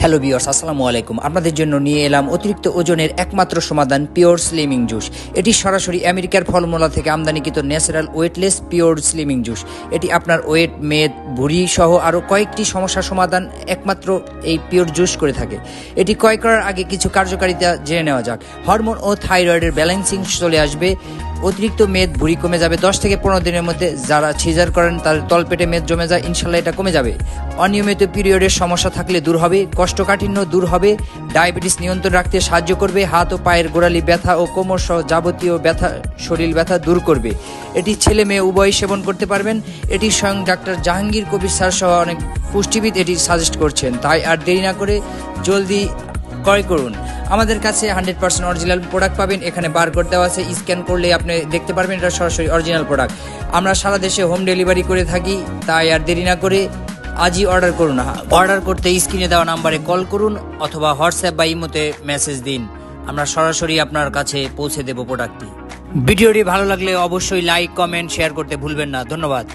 Hello viewers, আসসালামু আলাইকুম। আপনাদের জন্য নিয়ে এলাম অতিরিক্ত ওজনের একমাত্র সমাধান পিওর স্লিমিং জুস। এটি সরাসরি আমেরিকার ফলমূলা থেকে আমদানিকৃত natural weightless pure slimming juice. এটি আপনার ওয়েট, মেদ, ভুঁড়ি সহ আরও কয়েকটি সমস্যার সমাধান একমাত্র এই পিওর জুস করে থাকে। এটি ক্রয় করার আগে কিছু কার্যকারিতা জেনে নেওয়া যাক। হরমোন ও থাইরয়েডের ব্যালেন্সিং চলে আসবে, অতিরিক্ত মেদ, ভুঁড়ি কমে যাবে 10 থেকে 15 দিনের মধ্যে। যারা সিজার করেন তাদের তলপেটে মেদ জমে যায়, ইনশাল্লাহ এটা কমে যাবে। অনিয়মিত পিরিয়ডের সমস্যা থাকলে দূর হবে, কোষ্ঠকাঠিন্য দূর হবে, ডায়াবেটিস নিয়ন্ত্রণ রাখতে সাহায্য করবে, হাত ও পায়ের গোড়ালি ব্যথা ও কোমর সহ যাবতীয় ব্যথা, শরীর ব্যথা দূর করবে। এটি ছেলে মেয়ে উভয়ই সেবন করতে পারবেন। এটি স্বয়ং ডাক্তার জাহাঙ্গীর কবির স্যার সহ অনেক পুষ্টিবিদ এটি সাজেস্ট করছেন। তাই আর দেরি না করে জলদি ক্রয় করুন। আমাদের কাছে 100% অরিজিনাল প্রোডাক্ট পাবেন। এখানে বারকোড দেওয়া আছে, স্ক্যান করলে আপনি দেখতে পারবেন এটা সরাসরি অরিজিনাল প্রোডাক্ট। আমরা সারা দেশে হোম ডেলিভারি করে থাকি। তাই আর দেরি না করে আজই অর্ডার করুন। অর্ডার করতে স্ক্রিনে দেওয়া নাম্বারে কল করুন অথবা হোয়াটসঅ্যাপ বা ইমোতে মেসেজ দিন। আমরা সরাসরি আপনার কাছে পৌঁছে দেব প্রোডাক্টটি। ভিডিওটি ভালো লাগলে অবশ্যই লাইক, কমেন্ট, শেয়ার করতে ভুলবেন না। ধন্যবাদ।